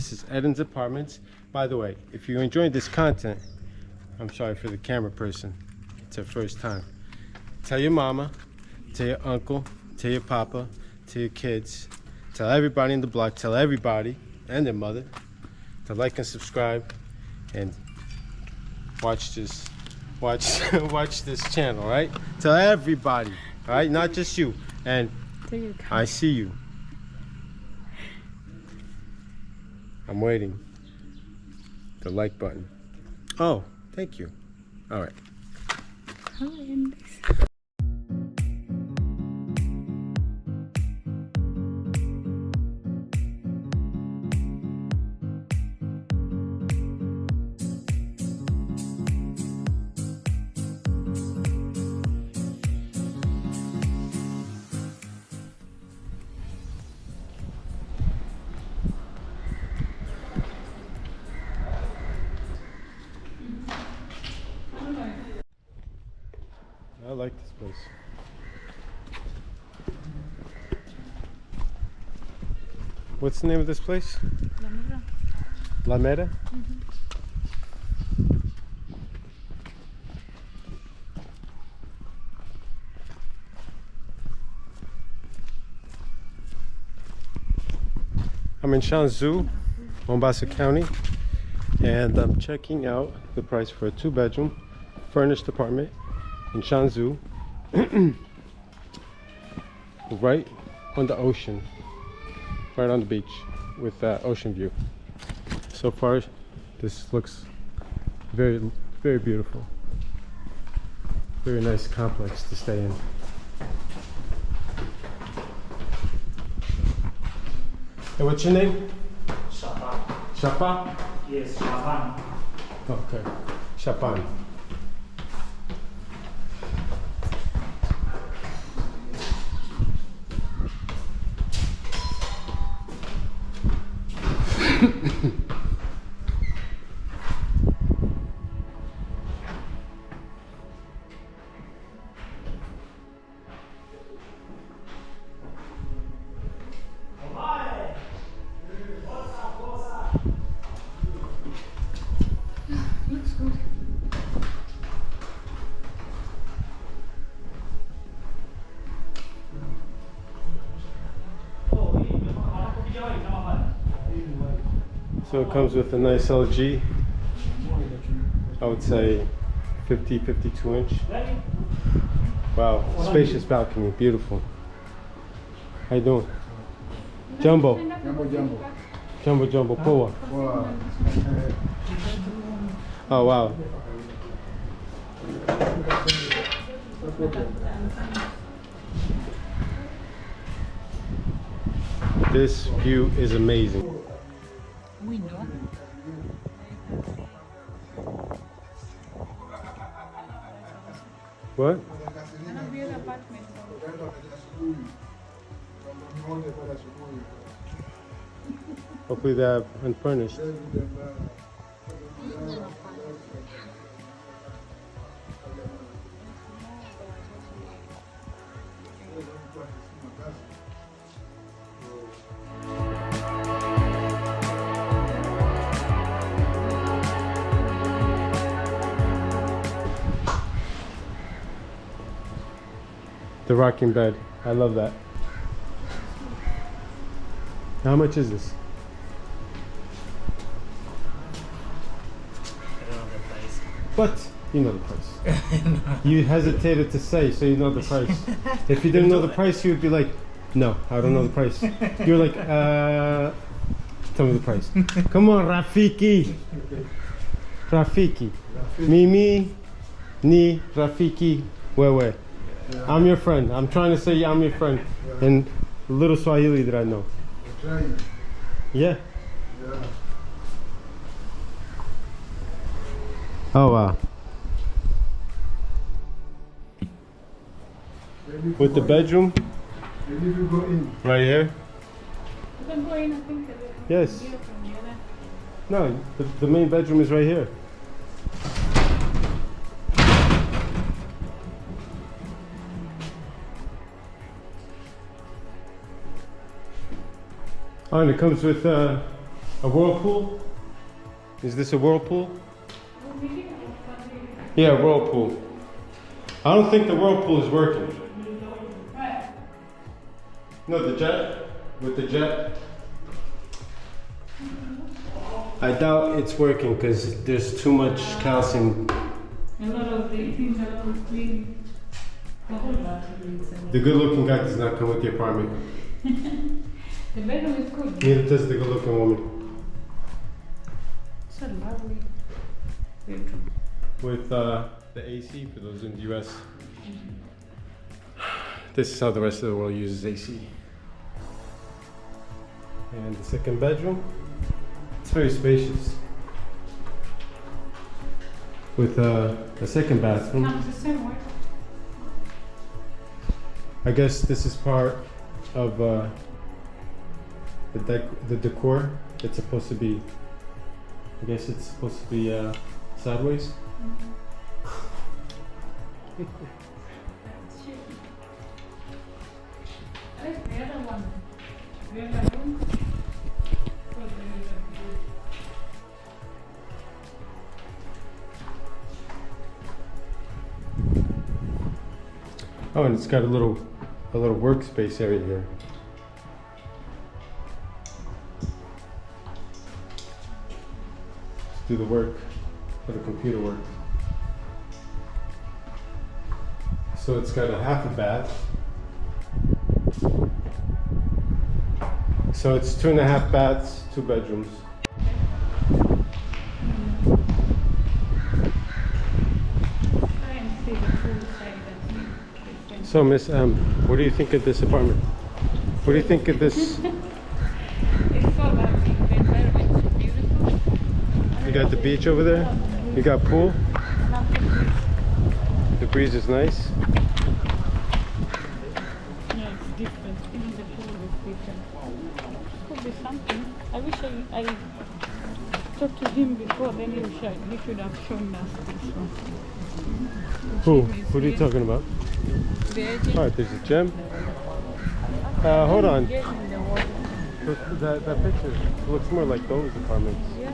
This is Eden's Apartments. By the way, if you're enjoying this content, I'm sorry for the camera person. It's her first time. Tell your mama, tell your uncle, tell your papa, tell your kids, tell everybody in the block, tell everybody and their mother to like and subscribe and watch this channel, right? Tell everybody, all right? Not just you. And I see you. I'm waiting. The like button. Oh, thank you. All right. I like this place. What's the name of this place? La Mera? I'm in Shanzu, Mombasa County, and I'm checking out the price for a 2-bedroom furnished apartment in Shanzu, right on the ocean, right on the beach with that ocean view. So far, this looks very, very beautiful. Very nice complex to stay in. Hey, what's your name? Shapan. Shapa? Yes, Shapan. Okay, Shapan. So it comes with a nice LG, I would say 52 inch. Wow, spacious balcony, beautiful. How you doing? Jumbo. Jumbo, Poa. Oh wow. This view is amazing. What? Hopefully they have unfurnished. The rocking bed. I love that. How much is this? I don't know the price. What? You know the price. You hesitated to say, so you know the price. If you didn't know the price, you would be like, no, I don't know the price. You're like, tell me the price. Come on, Rafiki. Rafiki. Mimi, ni, Rafiki, wewe. I'm your friend. I'm trying to say I'm your friend in a little Swahili that I know. Yeah. Oh wow. With the bedroom right here. Yes. No, the main bedroom is right here. Oh, and it comes with A whirlpool? Is this a whirlpool? Yeah, whirlpool. I don't think the whirlpool is working. No, the jet? With the jet? I doubt it's working because there's too much calcium. A lot of the things are all clean. The whole bathroom is The good looking guy does not come with the apartment. The bedroom is good. Neither does the good looking woman. It's a lovely bedroom. With the AC, for those in the US. This is how the rest of the world uses AC. And the second bedroom, it's very spacious. With a second bathroom. Comes the same way. I guess this is part of the decor. It's supposed to be, I guess it's supposed to be sideways. Where's the other one? The other room? Oh, and it's got a little workspace area here. Let's do the work for the computer work. So it's got a half a bath. So it's 2.5 baths, 2 bedrooms. So Miss M, what do you think of this apartment? What do you think of this? It's so lovely. The environment is beautiful. You got the beach over there. You got pool. The breeze is nice. Yeah, it's different. Even the pool is different. Could be something. I wish I talked to him before, then he should have shown us this one. Who are you talking about? Alright, there's a gym. Hold on. That picture looks more like those apartments. Yeah.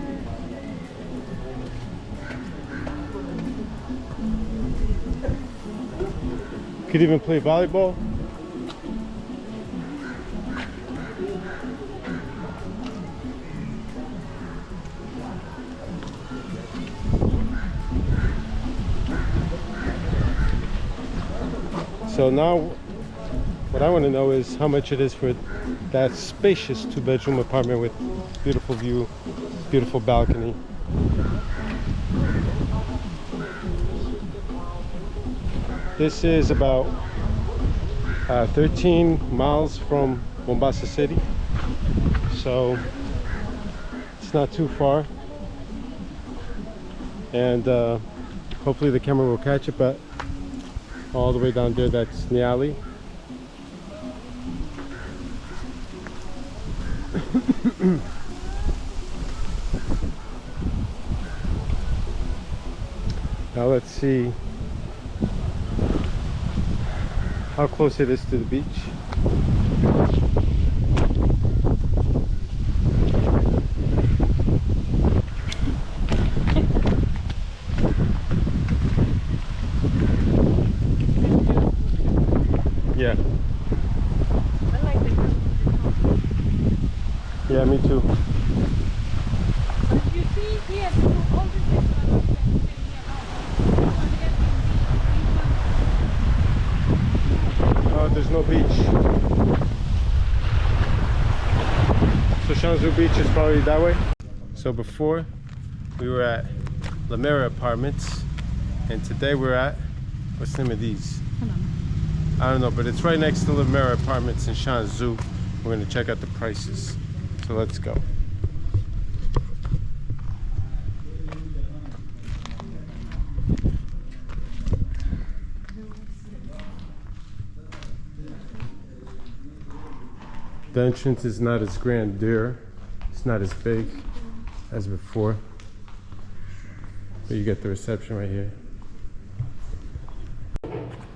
Could even play volleyball. So now what I want to know is how much it is for that spacious 2-bedroom apartment with beautiful view, beautiful balcony. This is about 13 miles from Mombasa City, so it's not too far, and hopefully the camera will catch it, but all the way down there, that's Nyali. Now let's see how close it is to the beach. Yeah. I like the Yeah, me too. you see here, all the things are not Oh, there's no beach. So Shanzu Beach is probably that way. So before we were at La Mera Apartments, and today we're at, what's the name of these? I don't know, but it's right next to La Mera Apartments in Shanzu. We're gonna check out the prices. So let's go. The entrance is not as grandeur. It's not as big as before. But you get the reception right here.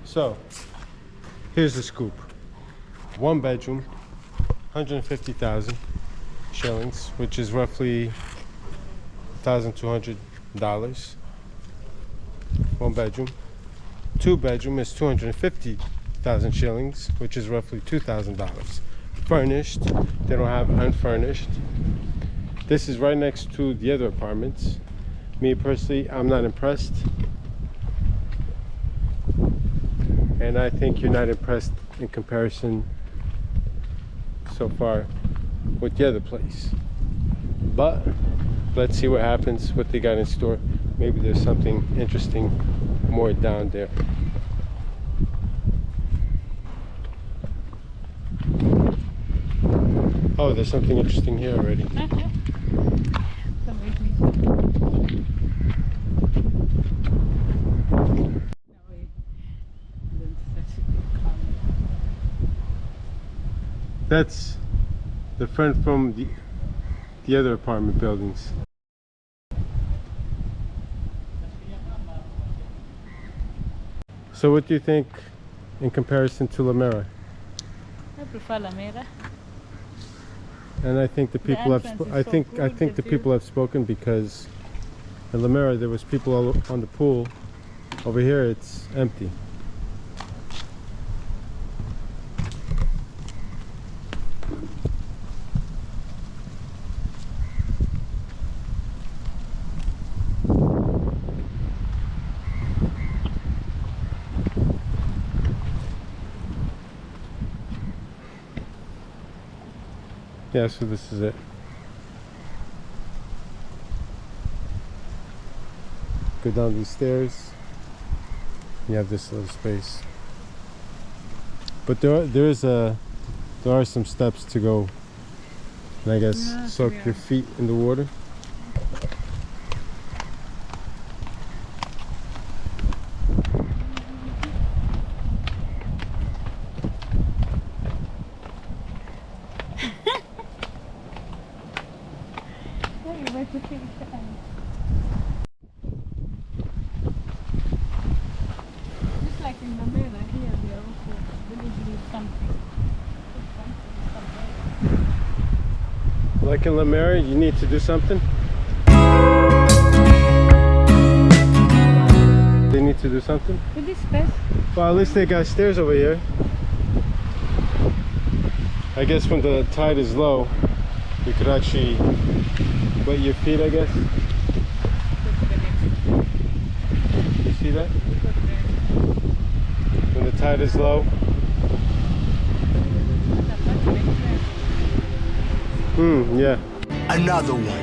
So, here's the scoop. 1 bedroom, 150,000. shillings, which is roughly $1,200. 1 bedroom. 2 bedroom is 250,000 shillings, which is roughly $2,000. Furnished, they don't have unfurnished. This is right next to the other apartments. Me personally, I'm not impressed. And I think you're not impressed in comparison so far with the other place. But let's see what happens, what they got in store. Maybe there's something interesting more down there. Oh, there's something interesting here already. That's the front from the other apartment buildings. So what do you think in comparison to La Mera? I prefer La Mera. And I think the people I think the people have spoken, because in La Mera there was people all on the pool. Over here it's empty. Yeah, so this is it. Go down these stairs. You have this little space. But there are some steps to go, and I guess soak your feet in the water. Just like in the mirror here, they are also delivering something. Like in La Mera, you need to do something. They need to do something. With this space. Well, at least they got stairs over here. I guess when the tide is low, you could actually wet your feet, I guess. You see that? When the tide is low. Yeah. Another one.